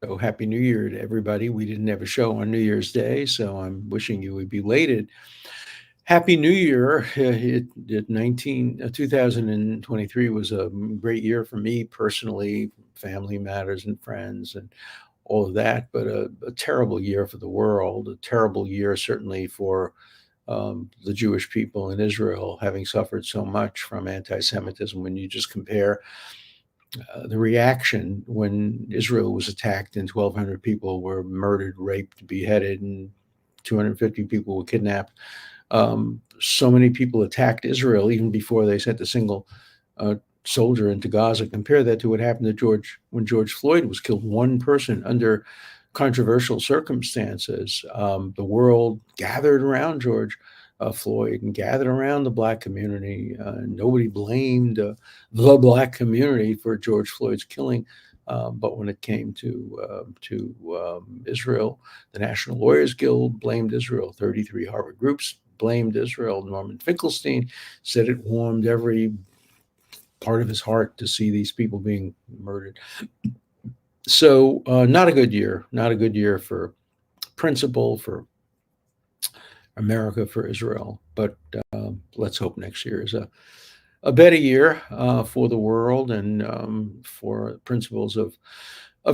So happy New Year to everybody. We didn't have a show on New Year's Day, so I'm wishing you a belated Happy New Year. 2023 was a great year for me personally, family matters and friends and all of that, but a terrible year for the world, a terrible year certainly for the Jewish people in Israel, having suffered so much from anti Semitism. When you just compare the reaction when Israel was attacked and 1,200 people were murdered, raped, beheaded, and 250 people were kidnapped. So many people attacked Israel even before they sent a single uh, soldier into Gaza. Compare that to what happened to George when George Floyd was killed. One person under controversial circumstances. The world gathered around George Floyd and gathered around the Black community. Nobody blamed the Black community for George Floyd's killing. But when it came to Israel, the National Lawyers Guild blamed Israel. 33 Harvard groups blamed Israel. Norman Finkelstein said it warmed every part of his heart to see these people being murdered. So, not a good year. Not a good year for principle, for America, for Israel. But let's hope next year is a better year for the world and for principles of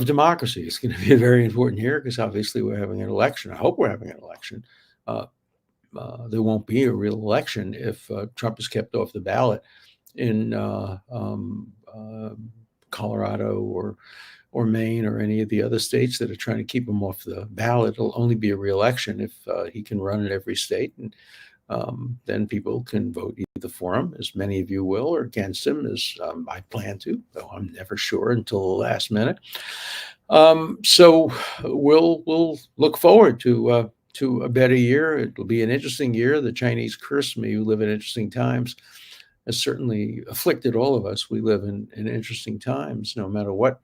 democracy. It's going to be a very important year because obviously we're having an election. I hope we're having an election. Uh, there won't be a real election if Trump is kept off the ballot in Colorado or Maine or any of the other states that are trying to keep him off the ballot. It'll only be a reelection if he can run in every state, and then people can vote either for him, as many of you will, or against him, as I plan to, though I'm never sure until the last minute. So we'll look forward to a better year. It'll be an interesting year. The Chinese curse me. We live in interesting times. Has certainly afflicted all of us. We live in interesting times, no matter what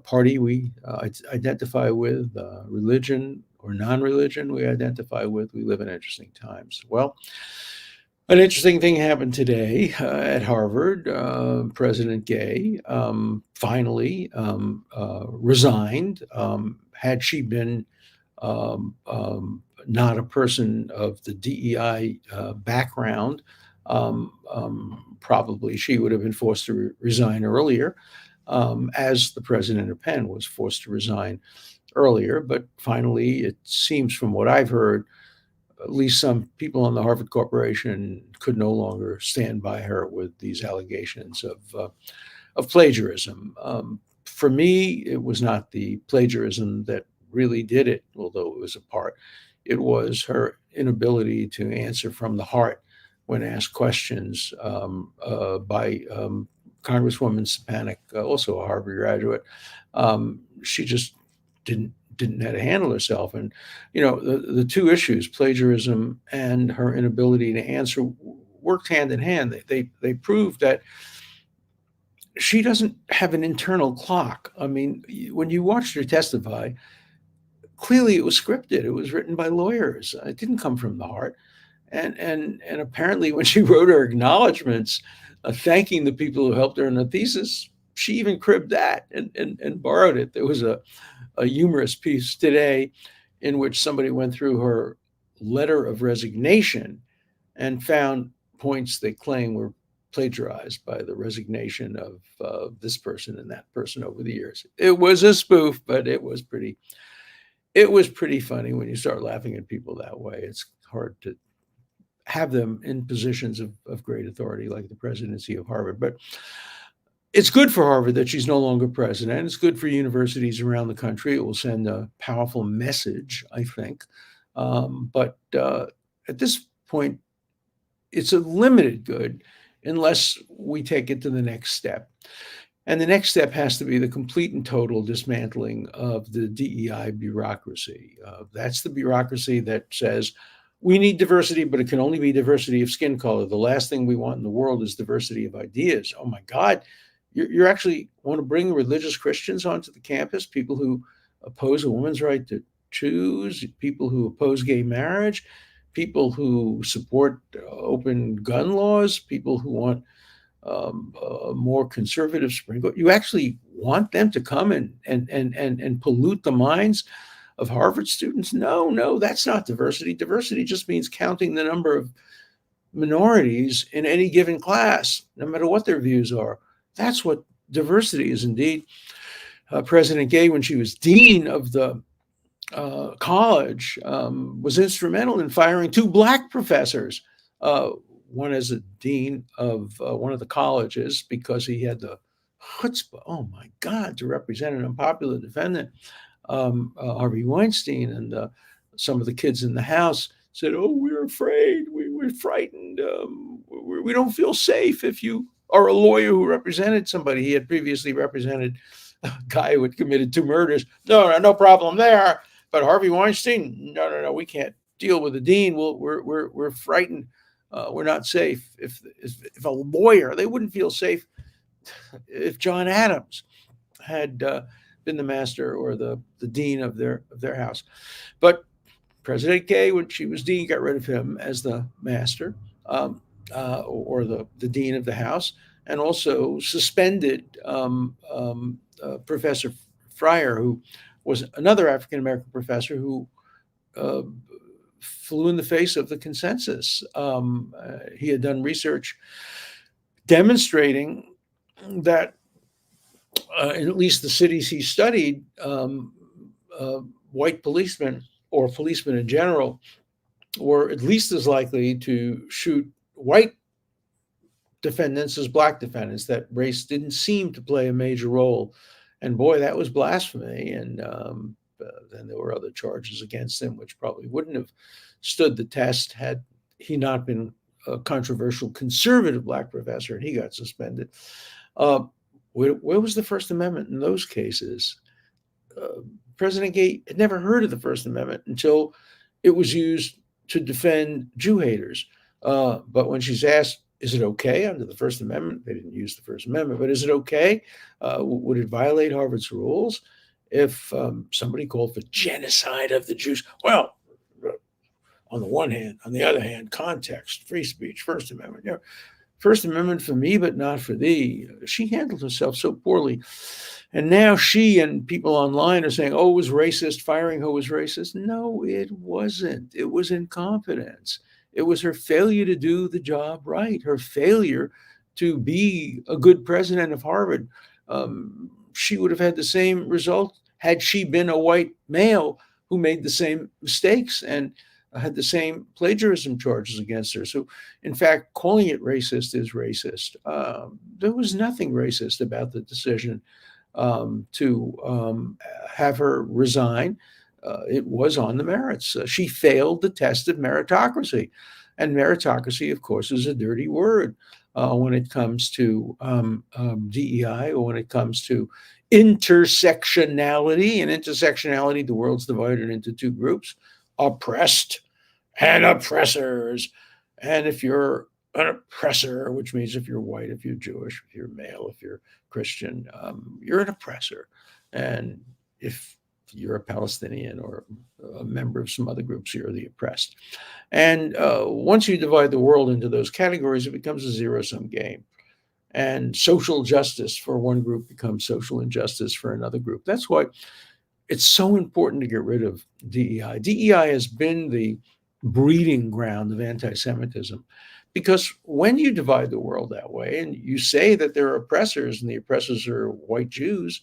party we identify with, religion or non-religion we identify with. We live in interesting times. Well, an interesting thing happened today at Harvard. President Gay finally resigned. Had she been not a person of the DEI background, probably she would have been forced to resign earlier, as the president of Penn was forced to resign earlier. But finally, it seems from what I've heard, at least some people in the Harvard Corporation could no longer stand by her with these allegations of plagiarism. For me, it was not the plagiarism that really did it, although it was a part. It was her inability to answer from the heart when asked questions by Congresswoman Stepanek, also a Harvard graduate. She just didn't know how to handle herself, and the two issues, plagiarism and her inability to answer, worked hand in hand. They proved that she doesn't have an internal clock. I mean, when you watched her testify, clearly it was scripted. It was written by lawyers. It didn't come from the heart. And apparently, when she wrote her acknowledgments, thanking the people who helped her in the thesis, she even cribbed that and borrowed it. There was a humorous piece today in which somebody went through her letter of resignation and found points they claim were plagiarized by the resignation of this person and that person over the years. It was a spoof, but it was pretty funny when you start laughing at people that way. It's hard to have them in positions of great authority like the presidency of Harvard. But it's good for Harvard that she's no longer president. It's good for universities around the country. It will send a powerful message, I think. But at this point, it's a limited good unless we take it to the next step. And the next step has to be the complete and total dismantling of the DEI bureaucracy. That's the bureaucracy that says we need diversity, but it can only be diversity of skin color. The last thing we want in the world is diversity of ideas. Oh my God, you actually want to bring religious Christians onto the campus, people who oppose a woman's right to choose, people who oppose gay marriage, people who support open gun laws, people who want a more conservative Supreme Court. You actually want them to come and pollute the minds of Harvard students? No, no, that's not diversity. Diversity just means counting the number of minorities in any given class, no matter what their views are. That's what diversity is indeed. President Gay, when she was dean of the college, was instrumental in firing two black professors. One as a dean of one of the colleges because he had the chutzpah, oh my God, to represent an unpopular defendant, Harvey Weinstein, and some of the kids in the house said, "Oh, we're afraid, we're frightened, we don't feel safe if you are a lawyer who represented somebody." He had previously represented a guy who had committed two murders. No problem there. But Harvey Weinstein, no, we can't deal with the dean. We're frightened. We're not safe. If a lawyer, they wouldn't feel safe if John Adams had been the master or the dean of their house. But President Gay, when she was dean, got rid of him as the master or the dean of the house, and also suspended Professor Fryer, who was another African American professor who flew in the face of the consensus. He had done research demonstrating that in at least the cities he studied, white policemen or policemen in general were at least as likely to shoot white defendants as black defendants, that race didn't seem to play a major role. And boy, that was blasphemy. And then there were other charges against him, which probably wouldn't have stood the test had he not been a controversial conservative black professor, and he got suspended. Where was the First Amendment in those cases? President Gay had never heard of the First Amendment until it was used to defend Jew haters. But when she's asked, is it okay under the First Amendment? They didn't use the First Amendment, but is it okay? Would it violate Harvard's rules if somebody called for genocide of the Jews? Well, on the one hand, on the other hand, context, free speech, First Amendment. You know, First Amendment for me, but not for thee. She handled herself so poorly. And now she and people online are saying, oh, it was racist, firing her was racist. No, it wasn't. It was incompetence. It was her failure to do the job right, her failure to be a good president of Harvard. She would have had the same result had she been a white male who made the same mistakes and had the same plagiarism charges against her. So, in fact, calling it racist is racist. There was nothing racist about the decision to have her resign. It was on the merits. She failed the test of meritocracy. And meritocracy, of course, is a dirty word when it comes to DEI or when it comes to intersectionality. And intersectionality, the world's divided into two groups: oppressed and oppressors. And if you're an oppressor, which means if you're white, if you're Jewish, if you're male, if you're Christian, you're an oppressor. And if you're a Palestinian or a member of some other groups, you're the oppressed. And once you divide the world into those categories, it becomes a zero-sum game. And social justice for one group becomes social injustice for another group. That's why it's so important to get rid of DEI. DEI has been the breeding ground of anti-Semitism, because when you divide the world that way and you say that there are oppressors and the oppressors are white Jews,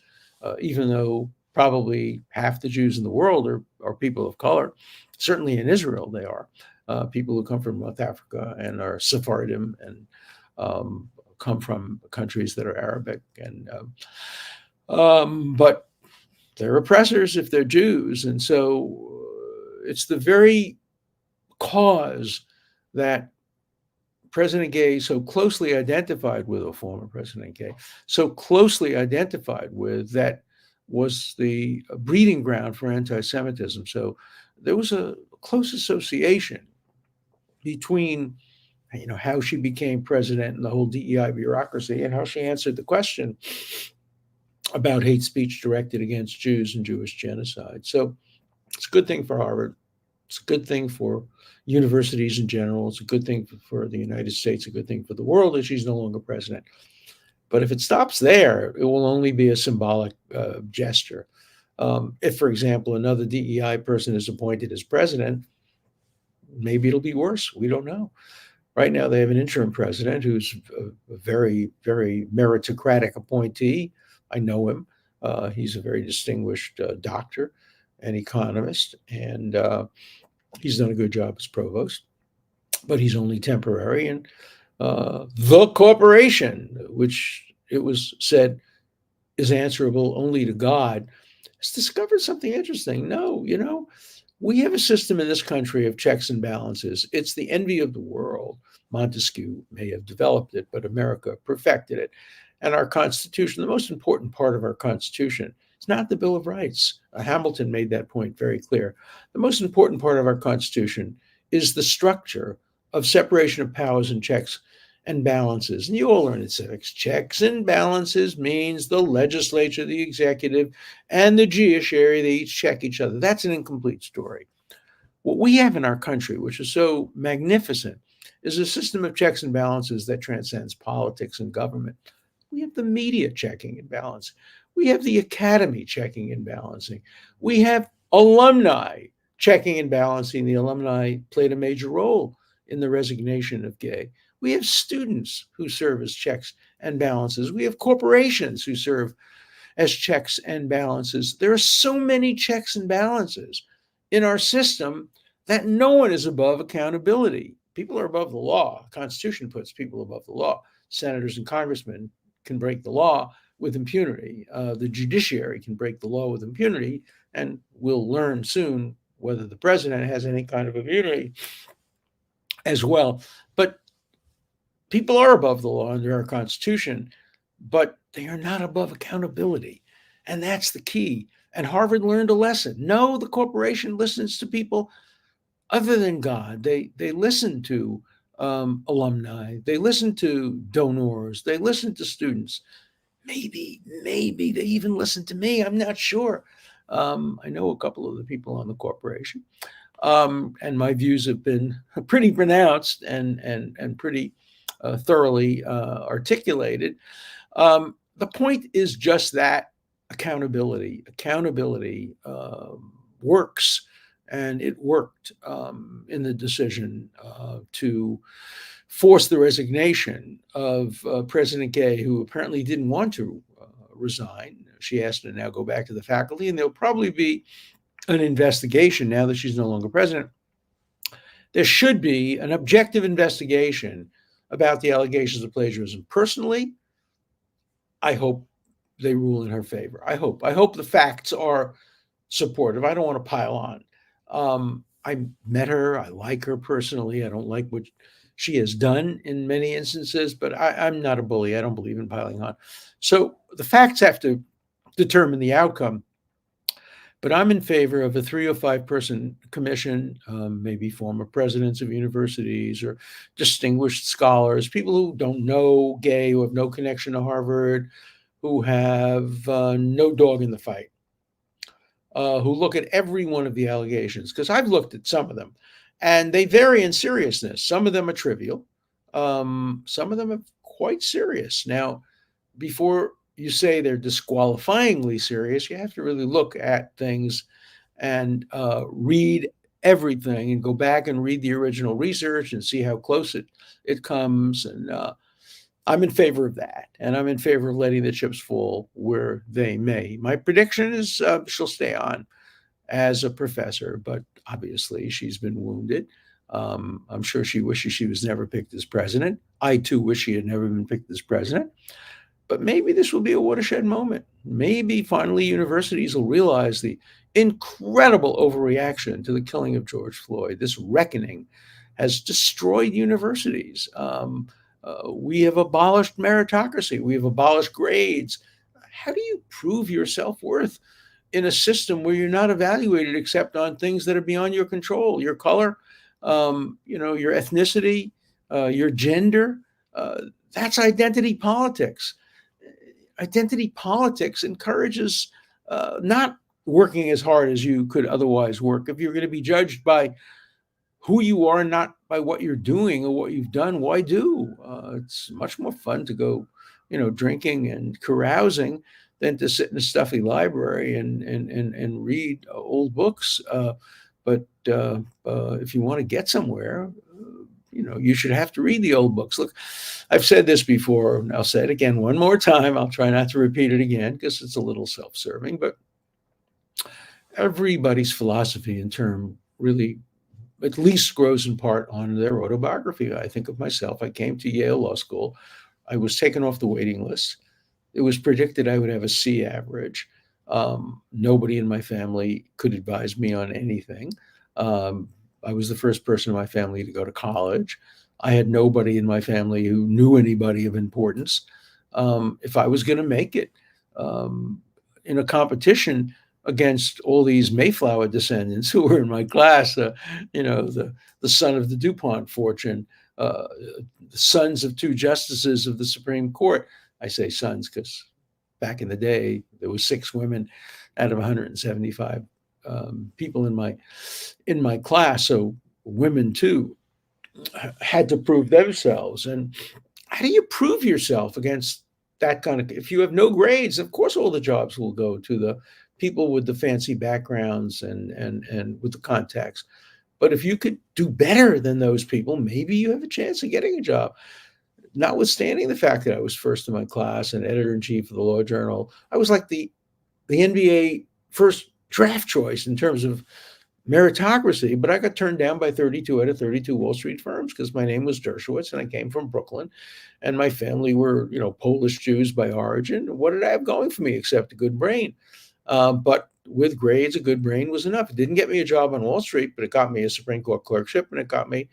even though probably half the Jews in the world are people of color, certainly in Israel they are, people who come from North Africa and are Sephardim and come from countries that are Arabic, and but they're oppressors if they're Jews. And so it's the very cause that President Gay so closely identified with, or former President Gay so closely identified with, that was the breeding ground for anti-Semitism. So there was a close association between, you know, how she became president and the whole DEI bureaucracy and how she answered the question about hate speech directed against Jews and Jewish genocide. So it's a good thing for Harvard. It's a good thing for universities in general. It's a good thing for the United States, a good thing for the world that she's no longer president. But if it stops there, it will only be a symbolic gesture. If, for example, another DEI person is appointed as president, maybe it'll be worse. We don't know. Right now, they have an interim president who's a very, very meritocratic appointee. I know him. He's a very distinguished doctor and economist, and he's done a good job as provost, but he's only temporary. And the corporation, which it was said is answerable only to God, has discovered something interesting. No, we have a system in this country of checks and balances. It's the envy of the world. Montesquieu may have developed it, but America perfected it. And our Constitution, the most important part of our Constitution, is not the Bill of Rights. Hamilton made that point very clear. The most important part of our Constitution is the structure of separation of powers and checks and balances. And you all learn in civics, checks and balances means the legislature, the executive, and the judiciary, they each check each other. That's an incomplete story. What we have in our country, which is so magnificent, is a system of checks and balances that transcends politics and government. We have the media checking and balance. We have the academy checking and balancing. We have alumni checking and balancing. The alumni played a major role in the resignation of Gay. We have students who serve as checks and balances. We have corporations who serve as checks and balances. There are so many checks and balances in our system that no one is above accountability. People are above the law. The Constitution puts people above the law. Senators and congressmen can break the law with impunity. The judiciary can break the law with impunity, and we'll learn soon whether the president has any kind of immunity as well. But people are above the law under our Constitution, but they are not above accountability. And that's the key. And Harvard learned a lesson. No, the corporation listens to people other than God. They listen to alumni. They listen to donors. They listen to students. Maybe they even listen to me. I'm not sure. I know a couple of the people on the corporation. And my views have been pretty pronounced and pretty thoroughly articulated. The point is just that accountability. Accountability works, and it worked in the decision to force the resignation of President Gay, who apparently didn't want to resign. She asked to now go back to the faculty, and there'll probably be an investigation now that she's no longer president. There should be an objective investigation about the allegations of plagiarism. Personally, I hope they rule in her favor. I hope the facts are supportive. I don't want to pile on. I met her. I like her personally. I don't like what she has done in many instances, but I'm not a bully. I don't believe in piling on. So the facts have to determine the outcome. But I'm in favor of a 3 or 5 person commission, maybe former presidents of universities or distinguished scholars, people who don't know Gay, who have no connection to Harvard, who have no dog in the fight, who look at every one of the allegations, because I've looked at some of them, and they vary in seriousness. Some of them are trivial. Some of them are quite serious. Now, before you say they're disqualifyingly serious, you have to really look at things and read everything and go back and read the original research and see how close it comes. And I'm in favor of that. And I'm in favor of letting the chips fall where they may. My prediction is she'll stay on as a professor, but obviously she's been wounded. I'm sure she wishes she was never picked as president. I too wish she had never been picked as president. But maybe this will be a watershed moment. Maybe finally universities will realize the incredible overreaction to the killing of George Floyd. This reckoning has destroyed universities. We have abolished meritocracy. We have abolished grades. How do you prove your self-worth in a system where you're not evaluated except on things that are beyond your control? Your color, your ethnicity, your gender. That's identity politics. Identity politics encourages not working as hard as you could otherwise work. If you're going to be judged by who you are, not by what you're doing or what you've done, why do? It's much more fun to go, drinking and carousing than to sit in a stuffy library and read old books. But if you want to get somewhere, you should have to read the old books. Look, I've said this before, and I'll say it again one more time. I'll try not to repeat it again because it's a little self-serving, but everybody's philosophy in term really at least grows in part on their autobiography. I think of myself. I came to Yale Law School. I was taken off the waiting list. It was predicted I would have a C average. Nobody in my family could advise me on anything. Um, I was the first person in my family to go to college. I had nobody in my family who knew anybody of importance. If I was going to make it um, in a competition against all these Mayflower descendants who were in my class, the son of the DuPont fortune, uh, the sons of two justices of the Supreme Court. I say sons because back in the day there was 6 women out of 175 people in my class, so women too had to prove themselves. And how do you prove yourself against that kind of? If you have no grades, of course all the jobs will go to the people with the fancy backgrounds and with the contacts. But if you could do better than those people, maybe you have a chance of getting a job. Notwithstanding the fact that I was first in my class and editor in chief of the Law Journal, I was like the NBA first draft choice in terms of meritocracy, but I got turned down by 32 out of 32 Wall Street firms because my name was Dershowitz and I came from Brooklyn and my family were, Polish Jews by origin. What did I have going for me except a good brain? But with grades, a good brain was enough. It didn't get me a job on Wall Street, but it got me a Supreme Court clerkship and it got me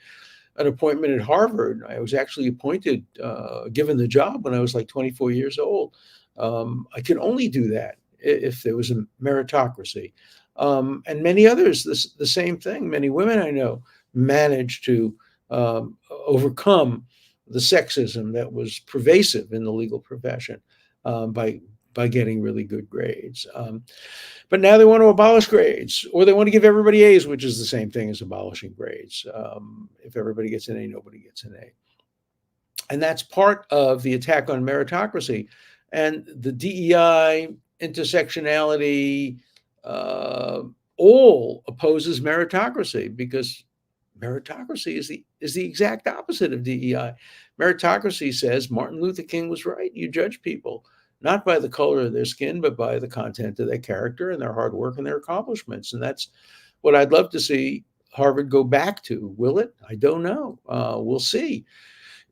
an appointment at Harvard. I was actually appointed, given the job when I was like 24 years old. I could only do that if there was a meritocracy. And many others, the same thing. Many women I know managed to overcome the sexism that was pervasive in the legal profession by getting really good grades. But now they want to abolish grades, or they want to give everybody A's, which is the same thing as abolishing grades. If everybody gets an A, nobody gets an A. And that's part of the attack on meritocracy. And the DEI, intersectionality, uh, all opposes meritocracy because meritocracy is the exact opposite of DEI. Meritocracy says Martin Luther King was right. You judge people not by the color of their skin, but by the content of their character and their hard work and their accomplishments. And that's what I'd love to see Harvard go back to. Will it? I don't know. We'll see.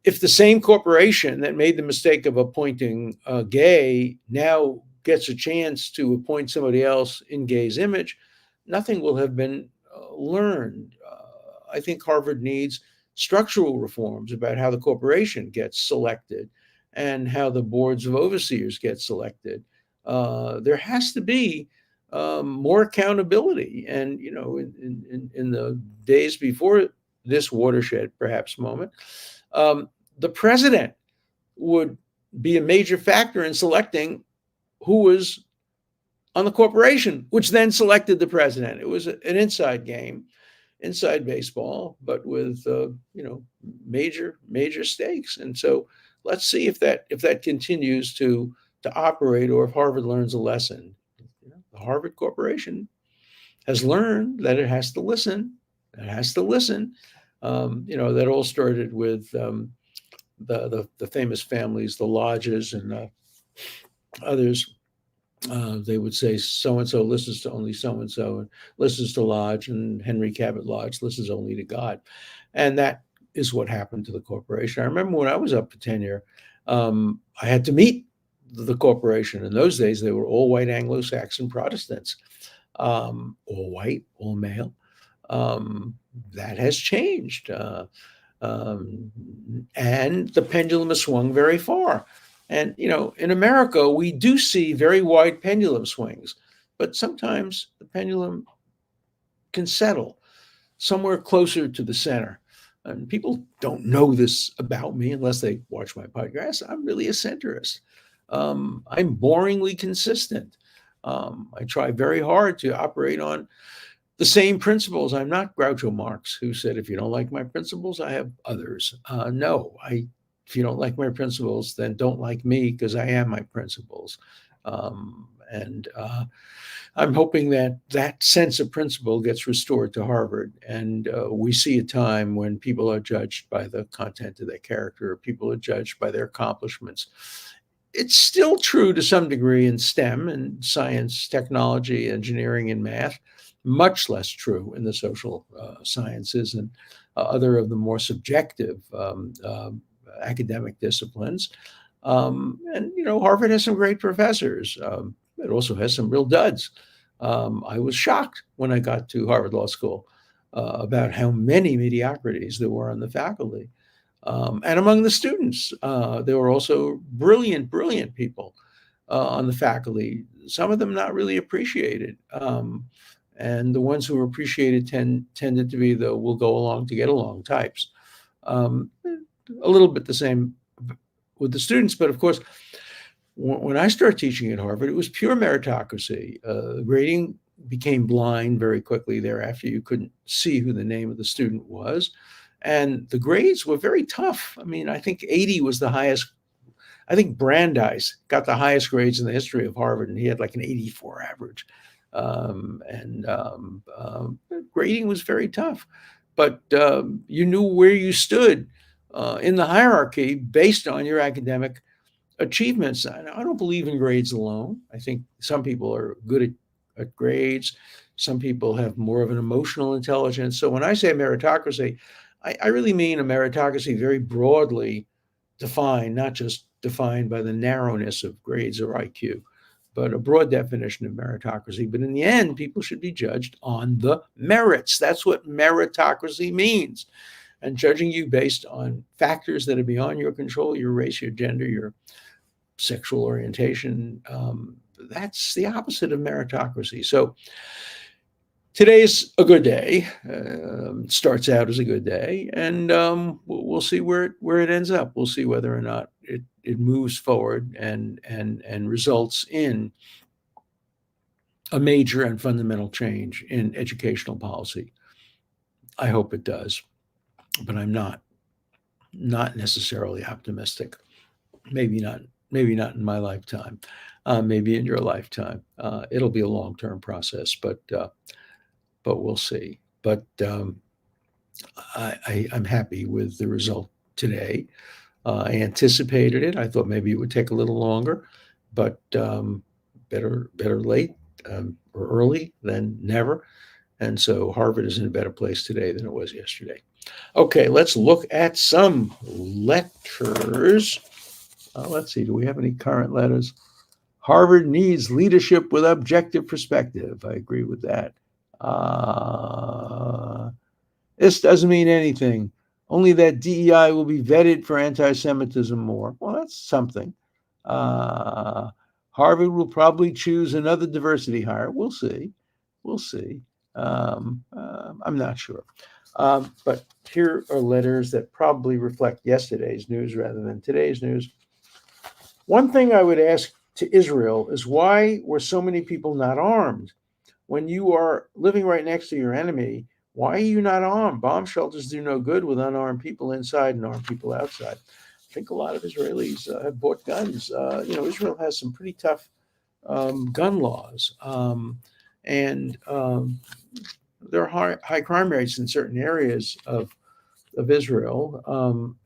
If the same corporation that made the mistake of appointing Gay now gets a chance to appoint somebody else in Gay's image, nothing will have been learned. I think Harvard needs structural reforms about how the corporation gets selected and how the boards of overseers get selected. There has to be more accountability. And, in the days before this watershed, perhaps, moment, the president would be a major factor in selecting who was on the corporation, which then selected the president. It was an inside game, inside baseball, but with major stakes. And so let's see if that continues to operate, or if Harvard learns a lesson. The Harvard Corporation has learned that it has to listen. It has to listen. That all started with the famous families, the Lodges, and others. They would say so and so listens to only so and so, and listens to Lodge, and Henry Cabot Lodge listens only to God, and that is what happened to the corporation. I remember when I was up for tenure, I had to meet the corporation. In those days, they were all white Anglo-Saxon Protestants, all white, all male. That has changed. And the pendulum has swung very far. And, in America, we do see very wide pendulum swings, but sometimes the pendulum can settle somewhere closer to the center. And people don't know this about me unless they watch my podcast. I'm really a centrist. I'm boringly consistent. I try very hard to operate on the same principles. I'm not Groucho Marx, who said, if you don't like my principles, I have others. No, if you don't like my principles, then don't like me, because I am my principles. And I'm hoping that that sense of principle gets restored to Harvard. And we see a time when people are judged by the content of their character, or people are judged by their accomplishments. It's still true to some degree in STEM and science, technology, engineering, and math. Much less true in the social sciences and other of the more subjective academic disciplines. And Harvard has some great professors. It also has some real duds. I was shocked when I got to Harvard Law School about how many mediocrities there were on the faculty. And among the students, there were also brilliant, brilliant people on the faculty, some of them not really appreciated. And the ones who were appreciated tended to be the we'll go along to get along types. A little bit the same with the students, but of course, when I started teaching at Harvard, it was pure meritocracy. Grading became blind very quickly thereafter. You couldn't see who the name of the student was. And the grades were very tough. I mean, I think 80 was the highest. I think Brandeis got the highest grades in the history of Harvard, and he had like an 84 average. Grading was very tough. But you knew where you stood in the hierarchy based on your academic achievements. I don't believe in grades alone. I think some people are good at grades. Some people have more of an emotional intelligence. So when I say meritocracy, I really mean a meritocracy very broadly defined, not just defined by the narrowness of grades or IQ, but a broad definition of meritocracy. But in the end, people should be judged on the merits. That's what meritocracy means. And judging you based on factors that are beyond your control, your race, your gender, your sexual orientation, that's the opposite of meritocracy. So today's a good day. Starts out as a good day, and we'll see where it ends up. We'll see whether or not it moves forward and results in a major and fundamental change in educational policy. I hope it does, but I'm not necessarily optimistic. Maybe not. Maybe not in my lifetime. Maybe in your lifetime. It'll be a long-term process, but we'll see. But I'm happy with the result today. I anticipated it. I thought maybe it would take a little longer, but better late or early than never. And so Harvard is in a better place today than it was yesterday. Okay, let's look at some letters. Let's see, do we have any current letters? Harvard needs leadership with objective perspective. I agree with that. This doesn't mean anything. Only that DEI will be vetted for anti-Semitism more. Well, that's something. Harvard will probably choose another diversity hire. We'll see. We'll see. I'm not sure. But here are letters that probably reflect yesterday's news rather than today's news. One thing I would ask to Israel is, why were so many people not armed? When you are living right next to your enemy, why are you not armed? Bomb shelters do no good with unarmed people inside and armed people outside. I think a lot of Israelis have bought guns. Israel has some pretty tough gun laws. And there are high crime rates in certain areas of Israel.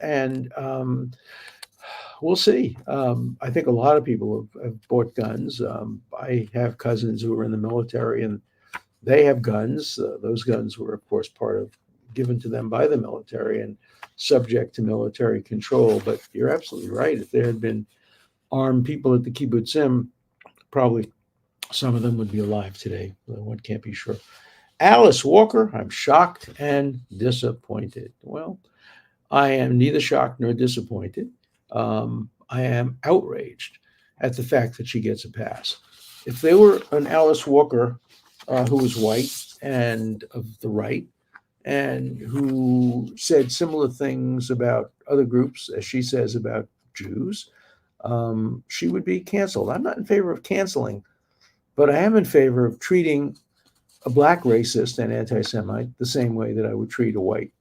We'll see. I think a lot of people have bought guns. I have cousins who are in the military, and they have guns. Those guns were, of course, given to them by the military and subject to military control. But you're absolutely right. If there had been armed people at the kibbutzim, probably some of them would be alive today. One can't be sure. Alice Walker, I'm shocked and disappointed. Well, I am neither shocked nor disappointed. I am outraged at the fact that she gets a pass. If there were an Alice Walker who was white and of the right, and who said similar things about other groups as she says about Jews, she would be canceled. I'm not in favor of canceling but I am in favor of treating a black racist and anti-Semite the same way that I would treat a white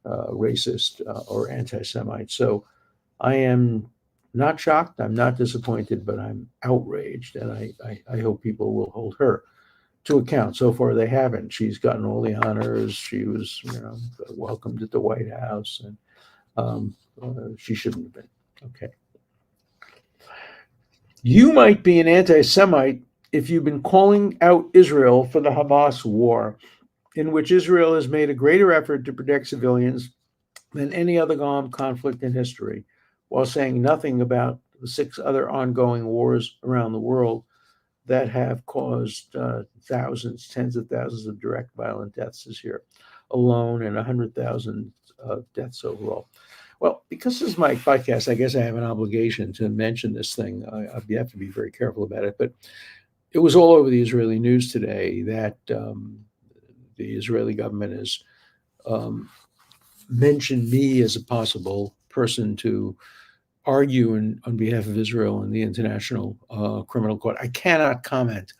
racist or anti-Semite. So I am not shocked. I'm not disappointed, but I'm outraged, and I hope people will hold her to account. So far, they haven't. She's gotten all the honors. She was, welcomed at the White House, and she shouldn't have been. Okay. You might be an anti-Semite if you've been calling out Israel for the Hamas war, in which Israel has made a greater effort to protect civilians than any other conflict in history, while saying nothing about the 6 other ongoing wars around the world that have caused thousands, tens of thousands of direct violent deaths this year alone, and 100,000 deaths overall. Well, because this is my podcast, I guess I have an obligation to mention this thing. I have to be very careful about it, but it was all over the Israeli news today that the Israeli government has mentioned me as a possible person to argue on behalf of Israel in the International Criminal Court. I cannot comment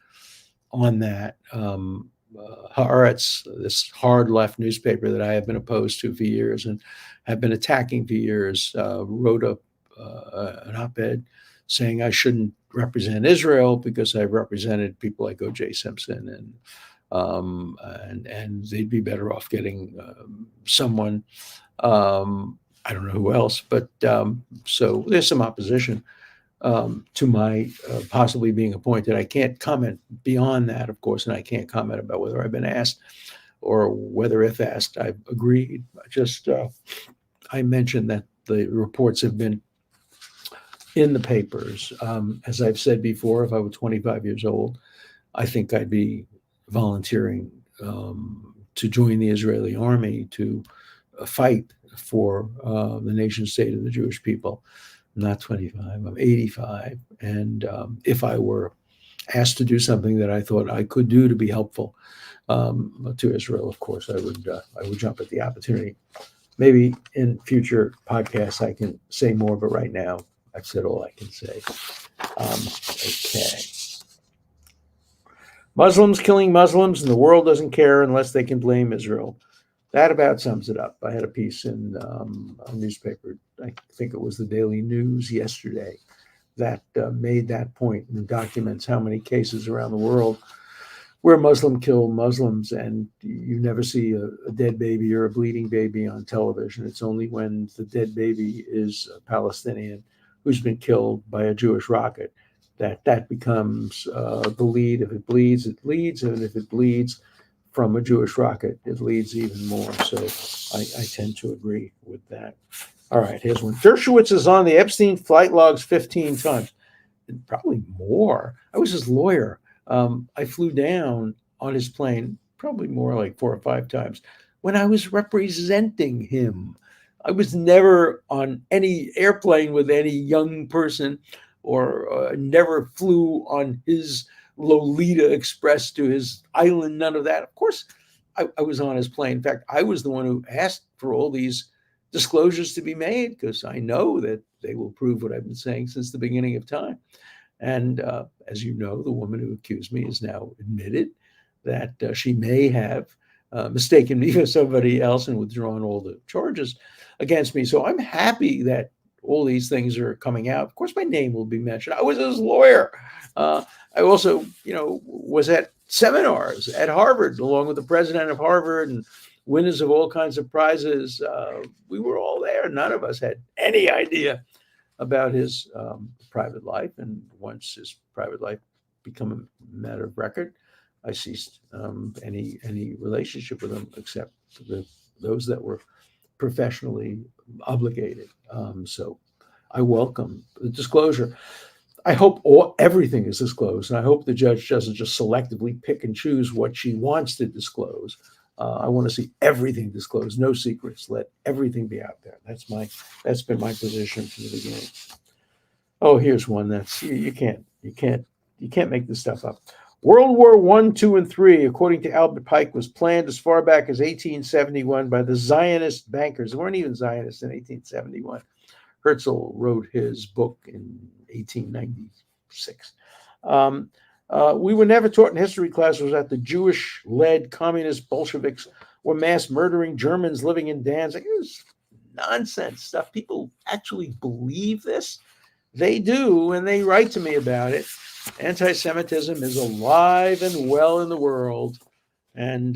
on that. Haaretz, this hard left newspaper that I have been opposed to for years and have been attacking for years, wrote up an op-ed saying I shouldn't represent Israel because I've represented people like O.J. Simpson, and they'd be better off getting someone. I don't know who else, but so there's some opposition to my possibly being appointed. I can't comment beyond that, of course, and I can't comment about whether I've been asked or whether, if asked, I've agreed. Just I mentioned that the reports have been in the papers. As I've said before, if I were 25 years old, I think I'd be volunteering to join the Israeli army to fight for the nation state of the Jewish people. I'm not 25, I'm 85. And if I were asked to do something that I thought I could do to be helpful to Israel, of course, I would jump at the opportunity. Maybe in future podcasts I can say more, but right now I've said all I can say. Okay. Muslims killing Muslims, and the world doesn't care unless they can blame Israel. That about sums it up. I had a piece in a newspaper, I think it was the Daily News yesterday, that made that point and documents how many cases around the world where Muslim kill Muslims, and you never see a dead baby or a bleeding baby on television. It's only when the dead baby is a Palestinian who's been killed by a Jewish rocket that becomes the lead. If it bleeds, it leads, and if it bleeds from a Jewish rocket, it leads even more. So I tend to agree with that. All right, here's one. Dershowitz is on the Epstein flight logs 15 times. Probably more. I was his lawyer. I flew down on his plane probably more like 4 or 5 times when I was representing him. I was never on any airplane with any young person, or never flew on his Lolita Express to his island, none of that. Of course, I was on his plane. In fact, I was the one who asked for all these disclosures to be made, because I know that they will prove what I've been saying since the beginning of time. And as you know, the woman who accused me has now admitted that she may have mistaken me for somebody else and withdrawn all the charges against me. So I'm happy that all these things are coming out. Of course, my name will be mentioned. I was his lawyer. I also, was at seminars at Harvard, along with the president of Harvard and winners of all kinds of prizes. We were all there. None of us had any idea about his private life. And once his private life became a matter of record, I ceased any relationship with him, except those that were professionally obligated. So I welcome the disclosure. I hope everything is disclosed, and I hope the judge doesn't just selectively pick and choose what she wants to disclose. I want to see everything disclosed, no secrets. Let everything be out there. That's been my position from the beginning. Oh, here's one that's you can't make this stuff up. World War I, II, and III, according to Albert Pike, was planned as far back as 1871 by the Zionist bankers. There weren't even Zionists in 1871. Herzl wrote his book in 1896. We were never taught in history class was that the Jewish-led communist Bolsheviks were mass murdering Germans living in Danzig. It was nonsense stuff. People actually believe this. They do, and they write to me about it. Anti-Semitism is alive and well in the world, and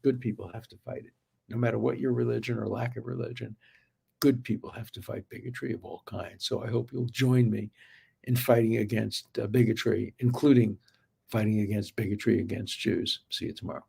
good people have to fight it. No matter what your religion or lack of religion, good people have to fight bigotry of all kinds. So I hope you'll join me in fighting against bigotry, including fighting against bigotry against Jews. See you tomorrow.